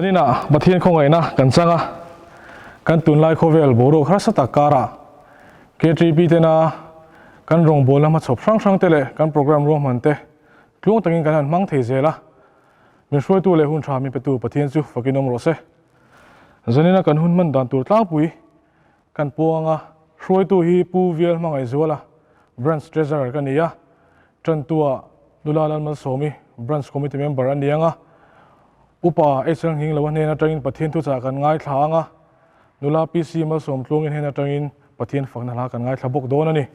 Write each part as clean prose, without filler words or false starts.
นี่นะบัดเทียนคงไงนะกันจังอ่ะกันตุนไล่โคเวลโบโรคราสตาการะเกจีปีเตนะกันรองโบลมาชอบช่างเตะเลยกันโปรแกรมรวมมันเตะกลุ่มตั้งกันมังเทเจละมีช่วยตัวเลยหุ่นชามีประตูบัดเทียนจูฟักินนมโรเซ่จนี่นะกันหุ่นมันดันตัวตาปุยกันปวงอ่ะช่วยตัวฮีปูเวลมังไอซัวละแบรนด์สเตรเซอร์กันนี่อ่ะจนตัวดูแลลันมาสมีแบรนด์คอมมิชเมมเบอร์อันนี้อ่ะอุปาเอเซงหิงละวันนี้นะจังอินปะเทียนทุจากกันง่ายทางอ่ะนุลาพีซีมาสมตรงอินเฮนะจังอินปะเทียนฝักนาลากันง่ายทบกโดนนี่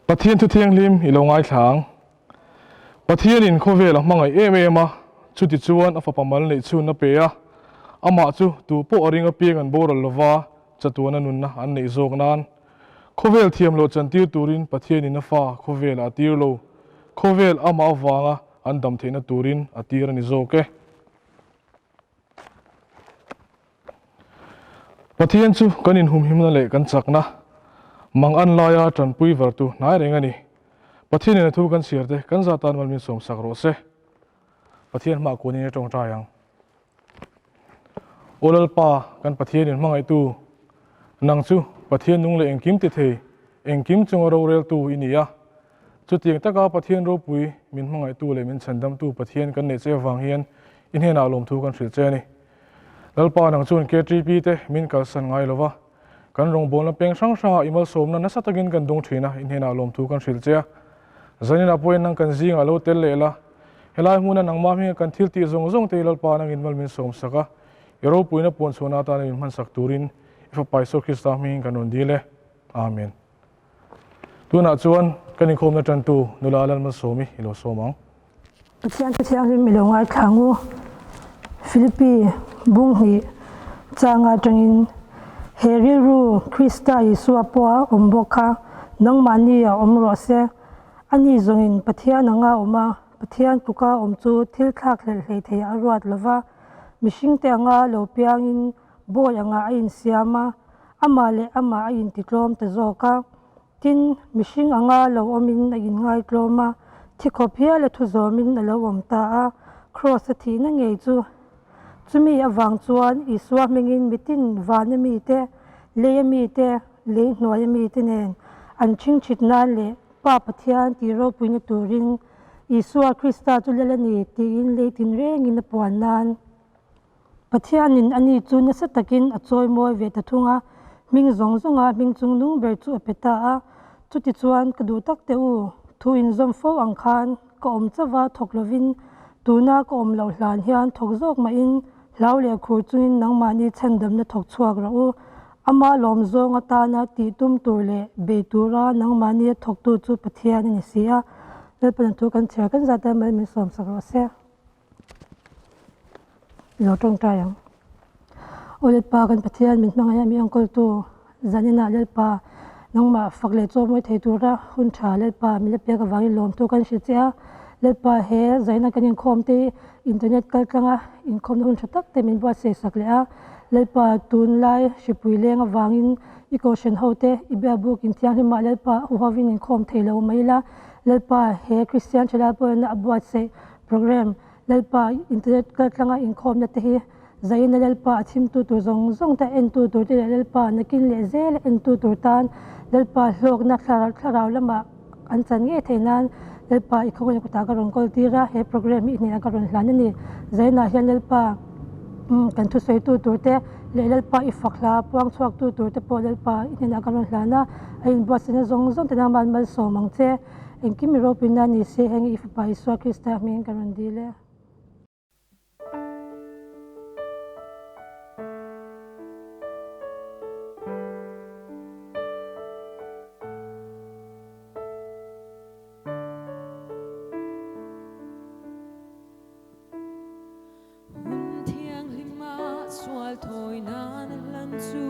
ปะเทียนทุเทียงลิมอีลงง่ายทางปะเทียนอินโคเวลมังไอเอเมมาชุดที่ชวนอฟปามันเลยชุนนับเปียอามาจูตัวโปอริงอเปียกันโบรลวาจัตัวนั้นนุนนะอันนี้โจกนานโคเวลเทียมโลจันติวตูรินปะเทียนอินฟ้าโคเวลอาติโลโคเวลอามาฟางอันดำเทนตูรินอาติรันิโจเกปะเทียนจูกันอินหุมหิมนั่นเลยกันจักนะมังอันลายจันปุยวัตุนายเรื่องนี้ปะเทียนเนี่ยทุกันเสียเตกันจัตานมันมีสมศักดิ์โรเซปะเทียนมากูนี่ตรงใจยังโอลปากันปะเทียนมังไอตูนังจูปะเทียนนุ่งเลยเองกิมติเทเองกิมจงเราเรลตูอินี่ยจุดที่ตะกาปะเทียนรูปุยมินมังไอตูเลยมินฉันดำตูปะเทียนกันเนเจวังเฮียนอินเฮนาลมทุกันสิเจนี่แล้วปานังจูนเกจีพีเตมินกัลสันไงลวะกันรองบอลและเพียงช่างชาอิมัลสมนั้นนัสตะกินกันดงทีนะอินเฮนาลมทุกันสิเจจันนี่นับเป็นนังกันซิงอาโลเตลเลละเฮลัยมูนันนังมามีกันทิลตีซงเตลปานังอินมัลมินสมสักะยโรปุยนับปนโซนาตานิมันสักตูรินอิฟไปโซคริสตามีกันนดีเลอาเมนตัวนัดชวนกันอินคมนัจันตูนุลาลันมัสโซมิอิโลโซมังเชียงที่มีลงไอ้ขังวูฟิลิปปีบุ้งฮีจางอาจังอินเฮริรูคริสตาอิสวาปัวอมบกานังมันนี่อมรอเซอันนี้จงอินปะเทียนังอาอมาปะเทียนตุกาอมจูทิลทักเลเฮเทียอรวดลวะมิชิงเตงอาโลเปียงอินโบยังอาอินเซียมาอามาเลอามาอินติกลมเตโจกาทินมิชิงอ่างาโลอมินอินง่ายกลมาที่ขบเพียเลทุโจมินโลอมตาครอสทีนั่งเงยจูมีอวังจวนอิสวามิงินมิตินวานมีเตเลยมีเตเลหน่วยมีเตเนนอันชิงชิดนั่นเลป้าปะเทียนที่เราปุญญตูริงอิสวาคริสตาจุเลนีตีอินเลตินเรงอินปวนนานปะเทียนินอันนี้จูนสตะกินอจอยมวยเวททุงะมิงจงมิงจุงนุงเบรจูเปตาจุดที่จวนกระดูตักเตอูทูอินจอมโฟอังคารก็อมจะว่าถกลวินตูน่าก็อมเหล่าหลานเฮียนถกจอกมาอินเหล่าเลี้ยครูจุนนังมานีเช่นเดิมนะถกชัวกระอูอามาลอมจงตานาตีตุ้มตัวเล่เบตูรานังมานีถกตัวจูปะเทียนนี่เสียเลยเป็นตัวกันเชื่อกันจะได้ไม่มีสมศักดิ์เสียเราตรงใจยังโอเลปากันปะเทียนมินมังยามีองค์ตัวจันนาเลปานังมาฝักเลโจมวยเทตูระหุ่นชาเลปามีเลเปียกวางลมตัวกันสิเจียเลปาเฮใจนักกันยังคอมที่อินเทอร์เน็ตกันกันอินคอมหุ่นชุดตักแต่มินบัวเสสักเลยเลปาตุนไลชิปุยเลงวางอินอีโคเชนเฮาเตอีเบียบุกอินที่ยังที่มาเลปาหัววินอินคอมเทเลวไม่ละเลปาเฮคริสเตียนชลาปนบัวเสโปรแกรมเลปาอินเทอร์เน็ตกันกันอินคอมนั่นที่ใจนักเลปาทิมตัวจงแต่เอ็นตัวที่เลปานักกินเลเซลเอ็นตัวตันเลปาโลกนักคลาละมาอันจันเงยเทนันเลปาอีกคนยังกุตากรอนกอลตีระเฮโปรแกรมอีนี่กรอนหลานนี่ใจน่าเห็นเลปากันทุสัยตัวเตเลปาอีฝักลาปวงชวกตัวเตพอเลปาอีนี่กรอนหลานะไอ้บัสเนี่ยจงแต่นามันสมังเตเอ็งกิมิโรปินานี่เสียงอีฟไปสวาคริสต์มีกรอนดีเลยถอยนานลันจู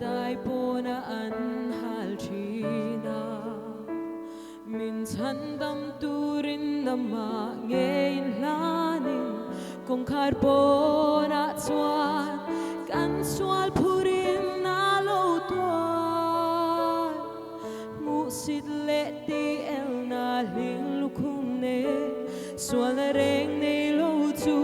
ได้ปนอันฮัลชีนามินฉันดำตูรินดำมาเงยลานินคงขาดปนสวานกันสวลพูรินนาโลตัวมุสิดเลตีเอลนาลิงลุคุเนสวลเรงในโลจู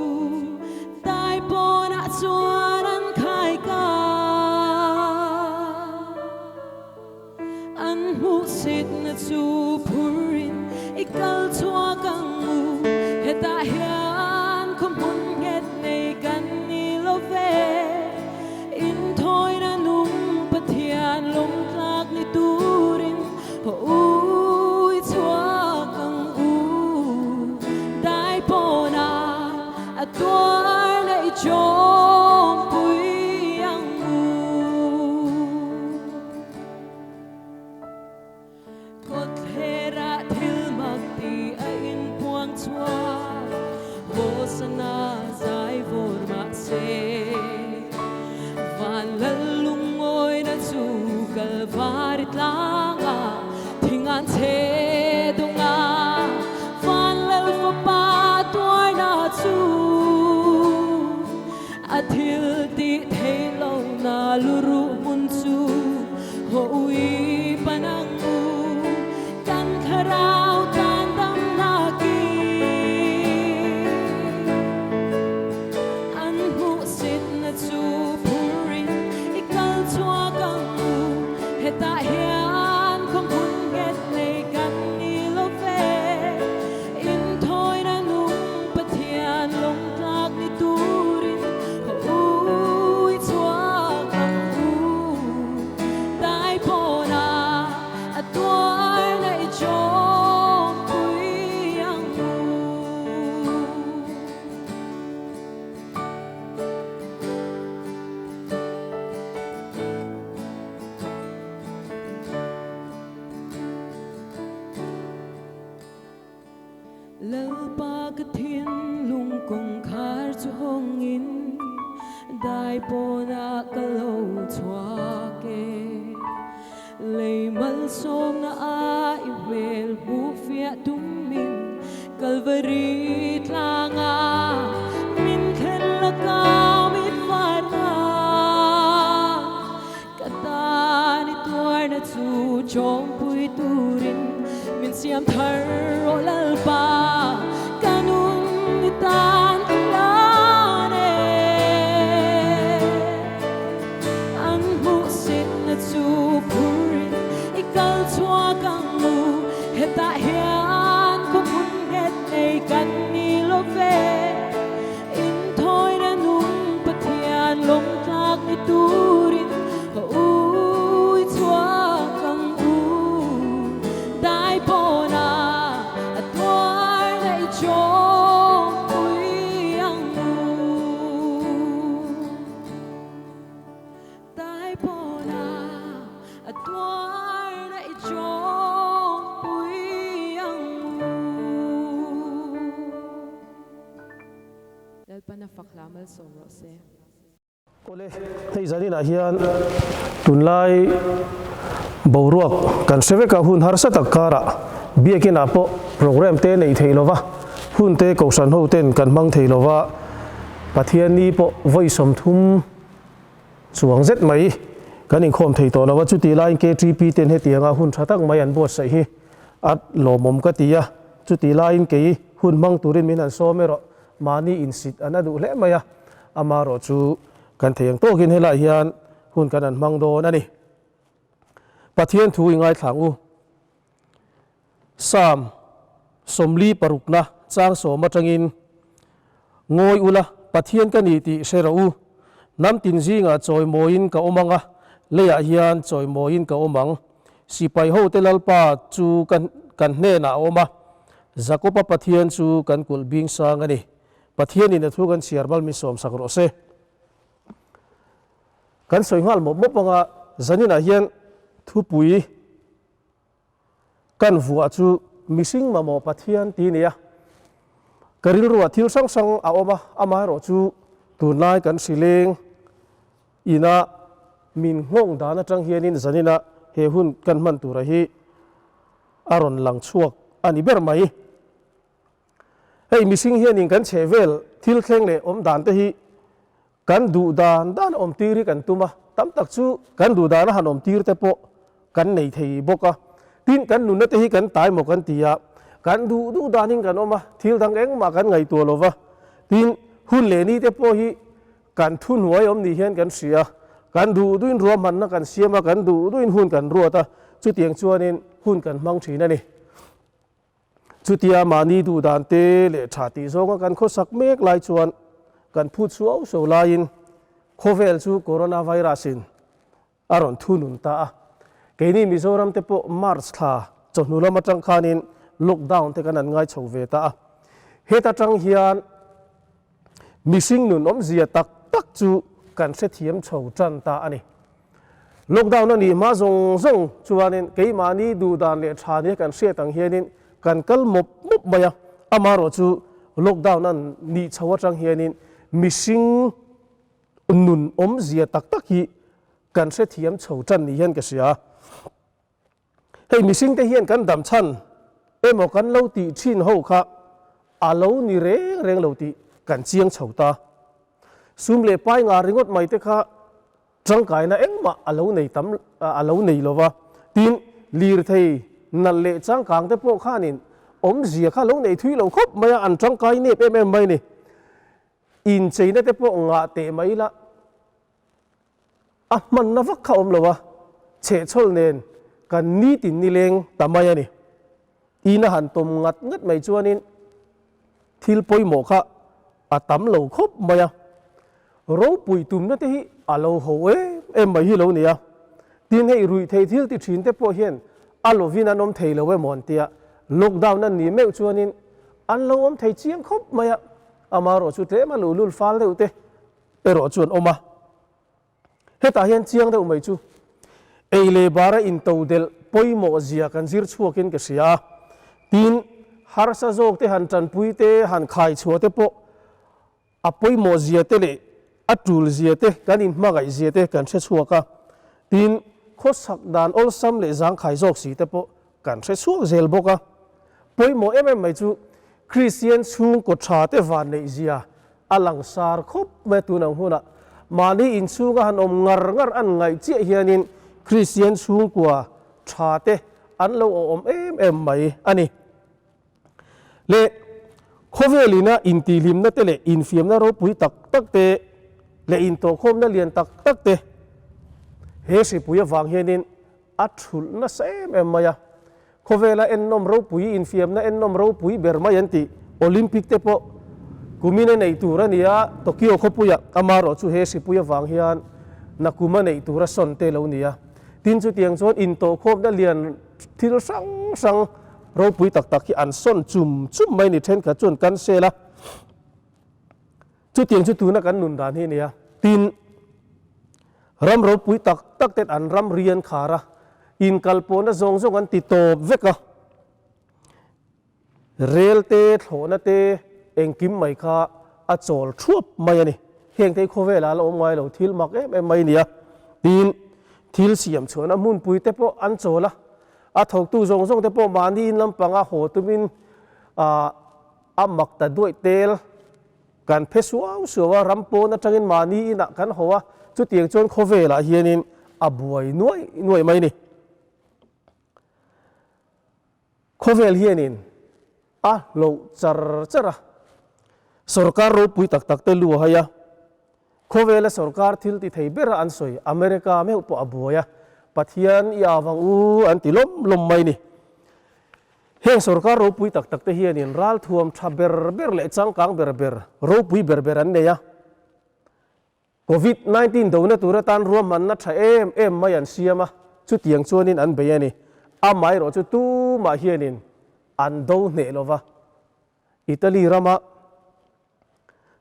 chu purin ikal chua kang mu heta hian khom hun het nei kan ni lo ve in thoi na nung pathian lom tlak ni turin ho ui chua kang u dai pona atuar nei chom pui ang u kot hera thil makti a in puang chua hosana zai vor ma se van lalung oi na chu kalvarit langa thingan che dunga van lal fa pa toy na chu athil ti thelo na luru mun chu hoi panang u kan kharau tan dam na ki an hu sit na chu purin ikal chua kang u heta hian khom hun het nei kan ni lo ve in thoi na nung pathian lom tlak ni turin ui chua kang u dai pona atuar nei chom pui ang u lal pa ka thin lung kong khar chu hong in dai pona ka lo chua ke lei mal som na a i vel bu fia tum min calvary tlanga min khen la ka mit fana katani tuar na chu chom pui turin min siam thar ro lal pa kanun ni tan lane an hu sit na chu purin ikal chua kang mu heta hian khom hun het nei kan ni lo ve in thoi na nung pathian lom tlak ni turin ui chua kang u dai pona atuar nei chom pui ang u dai pona atuar nei chom pui ang u lalpa na faklamal somro se Ole hei zanin a hian tunlai boruak kan seve ka hun har sa takara biakin apo program te nei theilova hun te kausan ho ten kan mang theilova pathian ni po voisom thum chuang zet mai kan in khom thei to lawa chu ti line KTP ten he tianga hun thatak mai an bo sai hi at lomom ka tia chu ti line ke hun mang turin min an somero mani in sit anadu le maya amaro chu kan theyang to kin hela hian hun kan an mang do nani pathian thu ingai thlangu sam somli parukna chang so matangin ngoi ula pathian ka ni ti serau nam tin zinga choi moin ka omanga leya hian choi moin ka omang sipai ho telalpa chu kan hne na oma zakopa pathian chu kan kul bing sang ani pathian in thu kan siarbal mi som sakro se kan soingal mo panga zanina hian thu pui kan vuwa chu missing mamo pathian ti nia karil ruwa thil sang sang a oma ama ro chu tunlai kan sileng ina min ngong dana tang hianin zanina he hun kan man tura hi aron lang chuak ani ber mai hei missing hianin kan chevel thil thleng le om dan te hi kan du dan om tiri kan tuma tam tak chu kan du dan han om tir te po kan nei thei boka tin kan nu na te hi kan tai mo kan tia kan du danin kan oma thil dang eng ma kan ngai tu lova tin hun le ni te po hi kan thun huai om ni hian kan sia kan du duin ruam man na kan siama kan du duin hun kan ruata chu tiang chuanin หุ่นกันมั่งชีนั่นนี่จุดที่มานี่ดูดานเตเลชาติโซงกันโคสักเมกลายชวนกันพูดชัวโซลายินโคเวลชูโคโรนาไวรัสินอารอนทุนุนตาเกนี่มิโซรัมเตโปมาร์สคาจนนุลมาจังคานินล็อกดาวน์เทกันนั้นง่ายชาวเวตาเฮตาจังเฮียนมิสิงนุนอมเสียตักจูกันเสถียมชาวจันตาอันนี้ล็อกดาวน์นั่นนี่มาส่งชวนนินเกมานี่ดูดานเลชานี่กันเสียตังเฮียนินกันกัลมุบมายอามาโรจูล็อกดาวน์นั้นนี่ชาวจังเฮียนินมิสิงนุนอมเสียตักฮีกันเสถียมชาวจันนี่เฮียนกันเสียให้มิสิงแต่เฮียนกันดำชันหมอกันเล่าตีชินหูค่ะอาเล่านี่เร่งเล่าตีกันเชียงชาวตาซุ่มเล่ไปงานริงดไม่เตค่ะจังไก่น่ะมาอาเล่าในตำอาเล่าในโลวะทีนลีร์ไทยนั่นเละจังกลางแต่พวกข้านินเสียข้าเล่าในทุยเราครบไม่อันจังไก่เนี่ยไม่นี่อินใจนั่นแต่พวกงาเตะไม่ละมันน่าฟักข้าเลวะเฉะชลเนนกันนี่ตินนี่เลงตามายนี่อีน่าหันตมงัดไม่จวนนินทิลปอยหมอกค่ะตำเหลาครบมายเราปุยตุ่มนั่นที่เราหัวไม่ฮิโลเนี่ยทีนี้รุยเททิลที่ชินเตปอเฮียนเราวินานอมเทเลวมอนเตียล็อกดาวน์นั่นนี่ไม่จวนนินเราอมเทเชียงครบมายมารอชุดเตมาลุลฟ้าเลวเตรอจวนออกมาเฮตาเฮียนเชียงเตอไม่จูเลบาระอินโตเดลปอยหมอเสียกันซิร์ชัวกินกันเสียทีนฮาร์ซาโจกเตหันจันปุยเตหันขายชัวเตปอปอยโมเซียเตเลอัตุลเซียเตกันอินมาไกเซียเตกันเชชัวกะทีนโคสักดานอลซัมเลจังขายโจกสีเตปกันเชชัวเซลบกะปอยโมไม่จูคริสเตียนชูงกดชาเตวันในเซียอลังสารคบเมตุนังหุนะมาลีอินชูงหันงารอันไงเจียเฮียนินคริสเตียนชูงกว่าชาเตอันเราไม่อันนี้เลโคเวลีน่าอินตีลิมนั่นเตเลอินฟิมน่าเราปุยตักเตเลอินโตคมน่าเลียนตักเตเฮสิปุยวางเฮนินอัดชุลน่าเซไม่โคเวลาเอ็นนมเราปุยอินฟิมน่าเอ็นนมเราปุยเบอร์มายันติโอลิมปิกเตปกุมินในตัวนี้โตเกียวเขาปุยอามารอจูเฮสิปุยวางเฮียนนักกุมันในตัวสนเตลนี้ทินจุดยังส่วนอินโตคมน่าเลียนที่เราสังเราปุยตักที่อันส้นจุ่มไม่ในเทนกับจนกันเซละจุดเตียงจุดตัวนักกันนุนดานที่นี่ตีนรำเราปุยตักเต็ดอันรำเรียนขาระอินกัลโปนะทรงกันติดโตเวกะเรลเตโถนะเตเองกิมไม่ขาอัจฉริชวบไม่นี่เฮงเทโคเวลาเราอมไว้เราทิลมักไม่เนี่ยตีนทิลเสียมชวนมุนปุยเตปอันโจละถกตู้ส่งแต่พอมานี่ลำปังโหตุมินมักแต่ด้วยเตลการเพสวาสัวรำโปนัจังอินมานี่นักกันหัวจุดเตียงจนโคเวล่ะเฮียนินบวยหน่วยไม่นี่โคเวลเฮียนินเราจระสรการรูปุยตักเตลัวเฮียโคเวลสรการทิลติไทยเบรอันสวยอเมริกาไม่อุปบวยปัทยันยาวังอันติลมไม่นี่เฮงสรการรูปุยตักเตเฮียนินรัลทวมทับเบอร์เลจังกังเบอร์รูปุยเบอร์อันเนี่ยโควิด-19โดนตัวตันรวมมันนัดไม่ยันเสียมาชุดยังชวนินอันเบียนี่ไม่รอจุดตู้มาเฮียนินอันโดนเนลวะอิตาลีรามา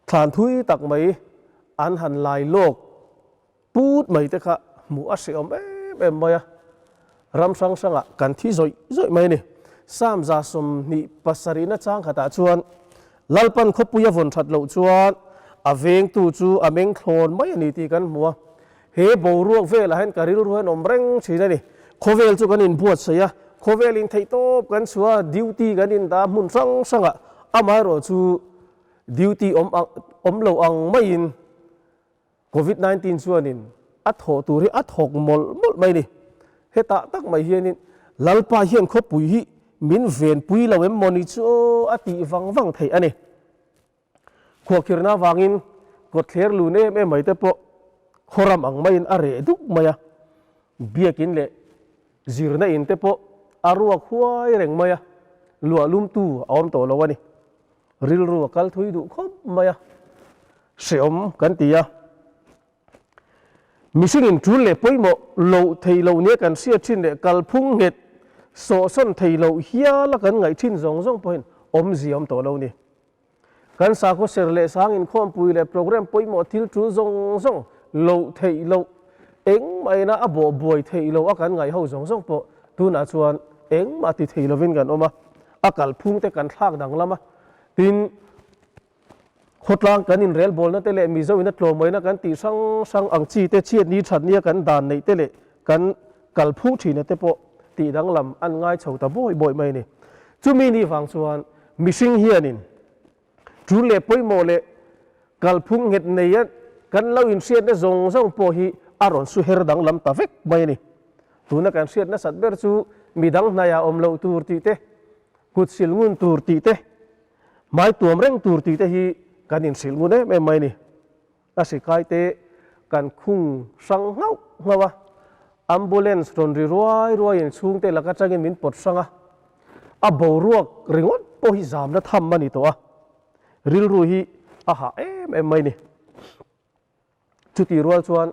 ฐานทุยตักไม่อันหันลายโลกพูดไม่แต่ค่ะมูอาเซียมไม่รำสังกันที่จอยไม่นี่สามจาสมนี่ปัสรินะจังขัดชวนลัลปันขบุยวนชัดเหลาชวนเวงตูจูเมงโคลนไม่นี่ตีกันมัวเฮบรวกเวลาเห็นการิรุนอมเร่งชีนั่นนี่โคเวลจูกันอินบวชเสียโคเวลินไทโตกันชัวดิวตีกันอินตามุนสังมารอจูดิวตีเหลาไม่อินโควิด-19ชัวนินโหตูรีหกหมดไม่นี่เฮตาตักไม่เฮียนินลัลปาเฮียนขบุยมินเวนปุยเรามอนิโชติวังไทยอันนี้ขวกิรนาวังอินกดเคลียร์ลูเน่ไม่แต่พอขรำไม่อินอะไรดุกไม่เบียกินเลยจีรนาอินแต่พอ อารัวควายแรงไหมอะลัวลุ่มตู้ออมโตแล้ววะนี่ริลรัวกัลทุยดูคบไหมอะเสียมกันตีอะมิสิงอินทุนเล่ป่วยหมอโลเทโลเนี้ยกันเสียชินเล่กัลพุ่งเห็ดโซสันเทโลเฮียละกันไงชินซงพอยอมจีอมโตแล้วนี่กันสาคุเสรเล่สางอินคอมปุยเล่โปรแกรมป่วยหมอทิลทุซงโลเทโลเอ็งไม่นะอบอบวยเทโลอากันไงเฮาซงปอตูน่าชวนเอ็งมาติเทโลวินกันออกมาอากัลพุ่งแต่กันทากดังละมาตินขดลางกันอินเรลบอลนั่นเตเลมิโซอินัทโลมวยนะกันตีสังอังจีเตเชียดนี้ฉันเนี่ยกันดานในเตเลกันกัลพุ่งทีเนี่ยเตปตีดังลำอันง่ายเฉาตาบ่อยไม่เนี่ยจุมีนี่ฟังส่วนมิสิงเฮียนินจุเล่ป่วยโมเลกัลพุ่งเห็ดเนี่ยกันเล่าอินเชียดเนี่ยซงปอฮีอารอนสุเฮรดังลำตาเฟกไม่เนี่ยตัวนักการเชียดเนี่ยสัตว์เบอร์จูมีดังนายาอมเลวตูร์ตีเตกุดสิลงุนตูร์ตีเตไม่ตัวเร่งตูร์ตีเตฮีกันอินสิลงุนเนี่ยไม่เนี่ยอาศัยใครเตกันคุ้งสังเงาว่าอัมบูเลนส์ตอนรีรวยอินสูงเตลักจังอินมินปดสังอ่ะบ่าวรวกริงวัดโอหิจามนะทำมันนี่ตัวริลรูฮีอ่ะฮะไม่เนี่ยจุดที่รัวชวน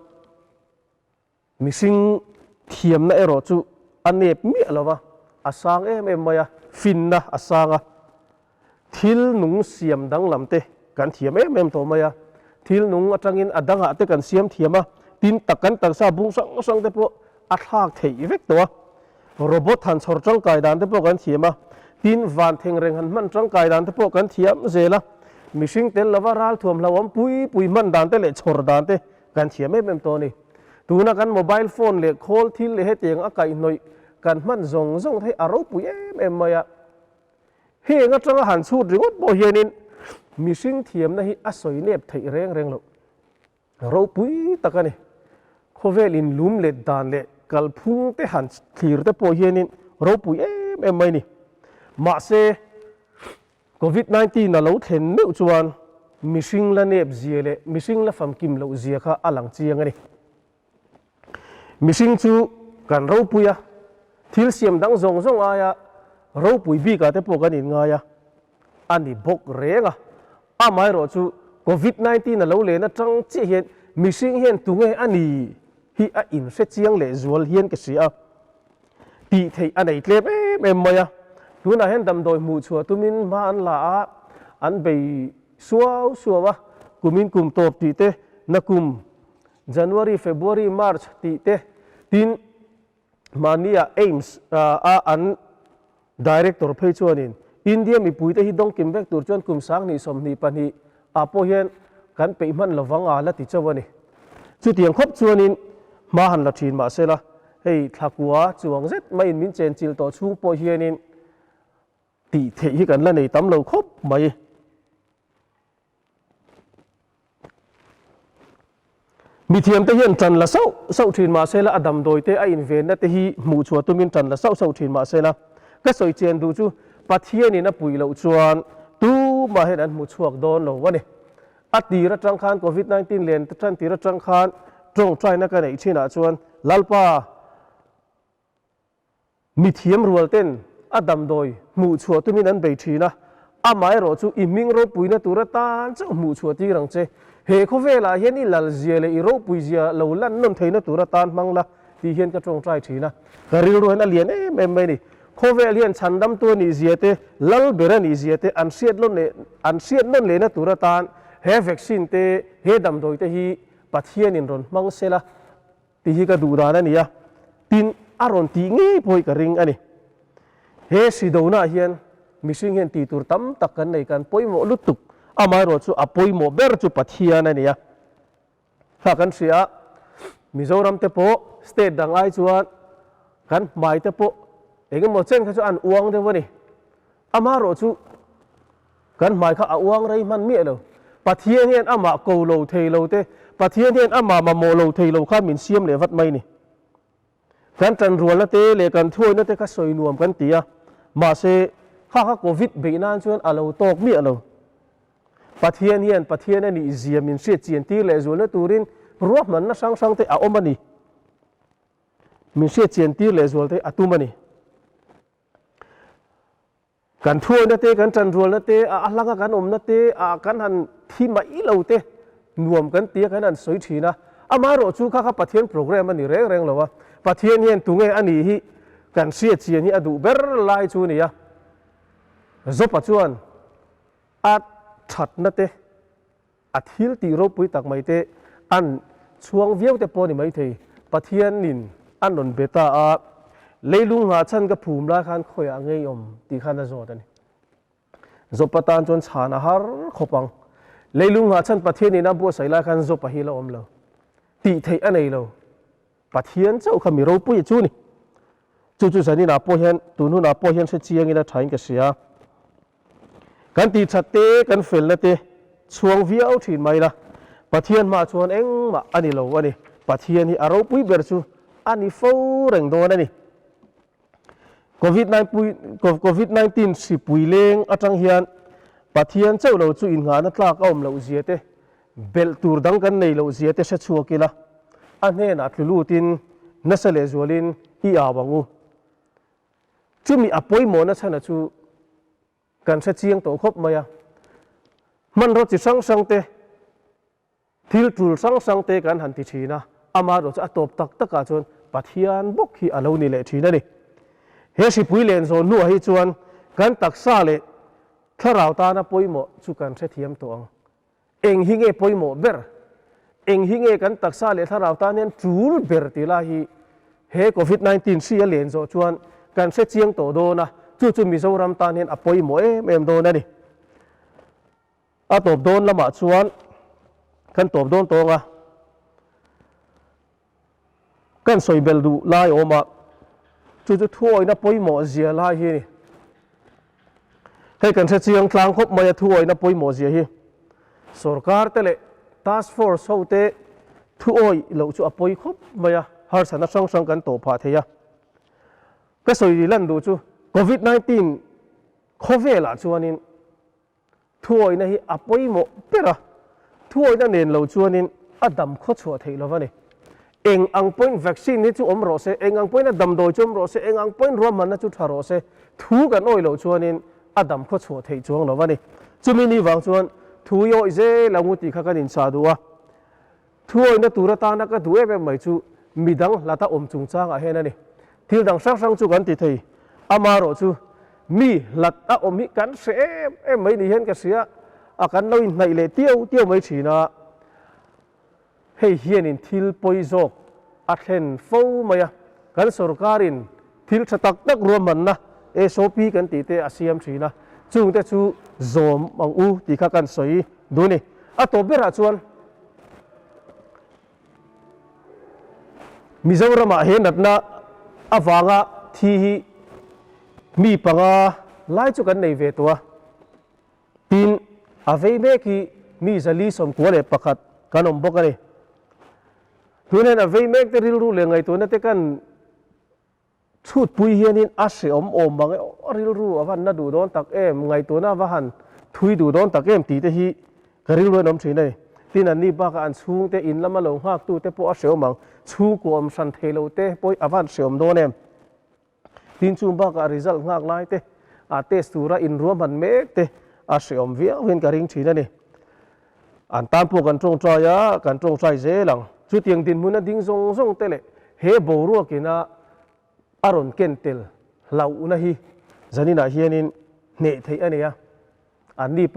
มิสิงเทียมนะเอรอจูอันเนบมีอะไรวะอาสางไม่อะฟินนะอาสางอะทิลนุงเสียมดังลำเตกันเทียมตัวไม่อะทิลนุงอัจฉริยะดังอะเตกันเสียมเทียมอะตินตักกันตักซาบุงสังเตปออัดหักเทียเวกตัวโรบอทหันสอดจังไก่ดันเตปอกันเทียมอะตินวันเทงเร่งหันมันจังไก่ดันเตปอกันเทียมเจละมิสิงเตลลาวารัลทวมลาวมปุยมันดันเตเลชอร์ดันเตกันเทียมตัวนี้ตัวนักการโมบายโฟนเล็กโคลทิลเล็กเตียงอากาศหน่อยกันมันซงให้อารมณ์ปุยไม่อะเฮงัดจังหันสูดริงวัดบ่เฮนินมิสิงเทียมนะฮิอาศัยเนบไทยเร่งโลอารมณ์ปุยตะกันนี่โคเวลินลุมเล็ดดานเล็กัลพุ่งเตหันทีร์เตบ่เฮนินอารมณ์ปุยไม่นี่มาเซโควิด-19น่ะเราเห็นไม่จวนมิสิงละเนบเจียเล่มิสิงละฟัมกิมเราเจียค่ะอลังเจียงนี่มิสิงจูกันเราปุยทิลเสียมดังซงอายะเราปุยบีกันแต่พวกกันอินงายะอันนี้บกเรงอะไม่รู้จูโควิด-19น่ะเราเลยนะจังเจียนมิสิงเห็นตุงเออันนี้ฮีอินเสเจียงเลยจวลเห็นก็เสียตีเทอันไหนเล็บไม่อะตัวน่ะเห็นดำโดยมูชัวตุมินมาอันละอันไปสัววะกุมินกุมตบตีเตนักกุมJanuary February March ti te tin mania aims an director phei chuanin India mi puite hi dong kim vek tur chuan kum sang ni som ni pani apo hian kan pe man lawanga la ti chawani chu tiang khop chuanin ma han la thin ma sela hei thakua chuang zet mai min chen chil to chung po hianin ti the hi kan la nei tam lo khop maiมีเทียมเตยันจันละเศร้าถิ่นมาเซละอดัมโดยเตไออินเวนนั่นเตฮีหมู่ชัวตุมินจันละเศร้าถิ่นมาเซละก็สวยเจียนดูจูปัทเทียนี่นะปุยเหล่าชวนตู้มาเห็นอันหมู่ชัวโดนเหล่าวะเนี่ยอัดตีรัจังคานโควิด-19เลนจันตีรัจังคานตรงใจนักกันไอชินาชวนลัลปามีเทียมรัวเต้นอดัมโดยหมู่ชัวตุมินนั้นไปทีนะอาไม่รอจูอิมิงรปุยนะตุระตานเจ้าหมู่ชัวที่รังเจเฮโคเวลาเฮนี่ลัลเจียเลยอีโรปุยเจียเหล่าลั่นนั่นเทนะตุระตานมังละที่เห็นก็ตรงใจทีนะกริลรวยนั่นเลียนไม่นี่โคเวเลียนชันดำตัวนี่เจียเตลัลเบรนี่เจียเตอันเสียดล้นเลยนะตุระตานเฮวัคซีนเตเฮดำโดยเตฮีปัทเทียนินรอนมังเซละที่ฮีก็ดูดานั่นนี่ยตินอารอนตีงี้พอยกระริงอันนี้เฮสิโดน่าเฮียนมิสิงเฮียนตีตุรตั้มตักกันในการปอยโมลุตุกอามาโรจูอปอยโมเบอร์จูปัทเทียนั่นนี่ถ้ากันเสียมิโซรัมเตโปสเตทดังไอจวนกันไม่เตโปเองก็หมดเส้นเขาจะอันอ้วงเดี๋ยวนี้อามาโรจูกันไม่เขาอ้วงอะไรมันเมียเลยปัทเทียเนี่ยอามาโกโลเทโลเตปัทเทียเนี่ยอามาโมโลเทโลข้ามินเซียมเลยวัดไม่นี่กันจันรวนละเตเลยกันถ้วยนั่นเตก็สวยนวมกันตีอะมาเซข้าโควิดเบนันชวนอาเราตกเมียเลยปัทเทียนเฮียนปัทเทียนนี่เสียมินเสียเจียนตีเลยจวนละตูรินรวมมันนะสังเตอาอมันนี่มินเสียเจียนตีเลยจวนเตอาตุมันนี่ กันทั่วนั่นเตกันจันรัวนั่นเตลังกันนั่นเตกันหันที่มาอีเหล่าเตนวมกันเตี้ยกันนั่นสวยชีนะมาโรจูข้าปะเทียนโปรแกรมมันนี่แรงๆเลยวะปะเทียนเห็นตุงเงอันนี้กันเสียเชียนี่อดูเบอร์ไลจูนี่อะจบปัจจุบันชัดนั่นเตทิลตีรูปปุยตักไม่เตอันช่วงเวียวแต่ปอนี่ไม่เทปะเทียนนินอันนนเบต้าเลยลุงหาฉันกับภูมิราคันคอยอ่างเงยอมตีขันจะจอดนี่จบปะตานจนชานะฮาร์ขบังเลยลุงหาฉันปะเทียนนี่นะบัวใส่ราคันจบปะฮิลอมเราตีเทอันไหนเราปะเทียนเจ้าขมิรูปปุยจูนี่จู่ๆสันนี่นาปอเห็นตัวนู้นนาปอเห็นเสียงนี่นะถ่ายกันเสียกันตีชัดเตกันเฟลนะเตช่วงเวียวถิ่นไม่ละปะเทียนมาชวนเอ็งมาอันนี้เราอันนี้ปะเทียนนี่อารมณ์ปุยเบอร์จูอันนี้ฟูเร่งโดนนี่โควิด -19 สิปุยเลงอาจังเฮียนปะเทียนเจ้าเราจู่อินงานนักลากเอาเราเสียเตเบลตูร์ดังกันในเราเสียเตเสชัวกิละอันนี้นัดลูตินนัสเลจวลินอีอาบังูจู่มีอภัยโมนัชนะจู่กันเสียงโตครบมามันรถจิสังเตทิลตูร์สังเตกันหันติชีนะมารถจะตบตักกาจนปะเทียนบุกฮีอาลูนี่แหละชีนั่นนี่เฮสิปุยเลนโซนัวให้จวนกันตักซาเลถ้าเราตานะปุยโมจุกันเสียมตัวเองหิงเอปุยโมเบอร์เองหิงเอกันตักซาเลถ้าเราตาเนี่ยจูลเบอร์ติลาฮีเฮโควิด -19 เสียเลนโซจวนกันเสียงตัวโดนะจู่ๆมีโซรำตาเนี่ยปุยโมเอ็มโดนั่นนี่ตบโดนละหมาดชวนกันตบโดนตัวงะกันสวยเบลดูไล่ออกมาจู่ๆทั่วนะปุยโมเสียไล่ฮีนี่ให้กันเสียงคลางครบมาทั่วนะปุยโมเสียฮีสรการเตเลทัสฟอร์สเอาเตทั่วเราจู่ปุยครบมาหาสนับสนุนกันตัวพาเทียก็สวยลั่นดูจู่โควิด -19 โควิดละจวนนี้ทั่วนะฮีปุยโมเปร่าทั่วนะเน้นเราจวนนี้ดำโคตรชัวเทียแล้ววะนี่เองอังปอยน์วัคซีนนี่จู่อมรอเซเองอังปอยน์น่ะดำโดยจู่อมรอเซเองอังปอยน์รวมมันน่ะจู่ทารอเซทูกันโอ้ยเราจวนนี้ดำโคตรชัวเทียจวงแล้ววะนี่จู่มีนี่วังจวนทูโยอิเซลังวุติข้ากันอินซาดัวทั่วนะตุระตานะก็ดูเอแบบไม่จู่มีดังลาตาอมจุงจ้างอะเฮนั่นนี่ที่ดังสังจู่กันติดที่มารอจู่มีลาตาอมมีกันเสไม่ได้เห็นกันเสียกันเราในเลเที่ยวไม่ฉีนะให้เฮียนินทิลปอยจอกเห็นฟูมากันสุรการินทิลสตักตักรวมมันนะโซปีกันตีเตอาเซียมฉีนะจุงแต่จู่โจมอังอูที่ข้ากันสวยดูนี่ตัวเบราชวนมิจฉามาเห็นนัดนะฟังที่มีปังไล่จุกันในเวตัวปีนเวเมกีมีจะลีสมควรเลยประคัดกันอมบกันเลยตัวนั้นเวเมกแต่ริลรู้เรื่องไงตัวนั้นแต่กันชุดปุยเฮียนินอาศัยอมบางริลรู้ว่าน่าดูโดนตักไงตัวน่าว่าหันทุยดูโดนตักตีแต่ฮีกริลรู้น้ำชีเลยที่นั่นนี่บ้ากันชูงแต่อินละมาลงหักตัวแต่พออาศัยมังชูกวมสันเทโลเตปอยวันเสียมโดนที่ชูบ้ากันริซัลหักไล่เตเตสตูระอินรวมมันเมกเตอาศัยเวียเห็นการิงชีนั่นนี่ตามพวกกันตรงใจกันตรงใจเจลังจุดยังดินมุนัดิ้งทรงเตเลเฮบรัวกินะอารอนเกนเตลเหล่านะฮีจันนี่นะเฮียนินเนทอันนี้อันนี้โป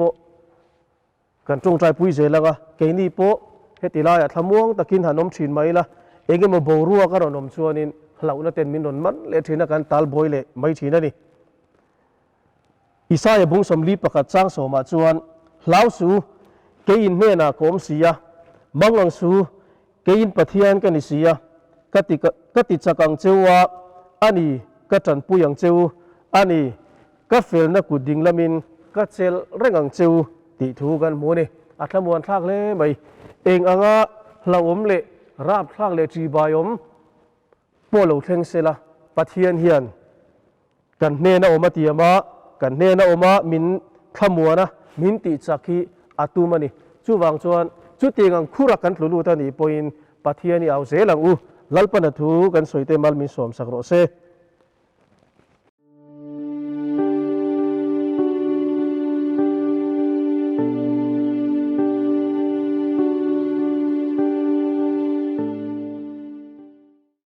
กันตรงใจปุยเจลังเกนี่โปเฮติลายทำม่วงตะกินหานมชินไหมล่ะเองก็มาบรัวกันนมชวนินเหล่านะเต็นมินนมันเลทีนักันตัลบอยเลไม่ชีนั่นนี่อิสายบุงสมลีประคัดสร้างสมาจวนเหล่าสูเกินเมนาโคมเสียบังลังสูเกินปะเทียนกันเสียกติจักังเจ้าอันนี้ก็จันปุยังเจ้าอันนี้ก็เฟลนักกุดิงละมินก็เซลเร่งอังเจ้าติทูกันโมนี่อัตมวนทักเลยไหมเองอ่ะเราอมเละราบทักเลยจีบายอมปวดเหลวเทงเสละปะเทียนเฮียนกันเนนอมาตีมากันเนนอมามินขมัวนะมินติจักขีอาตูมันนี่จู่วางจวนจู่ตีงังคู่รักกันหลุดตานี่ปอยน์ปะเทียนนี่เอาเสลังอูลัลปนัทูกันสวยเตมัลมินสวมสักโรเซ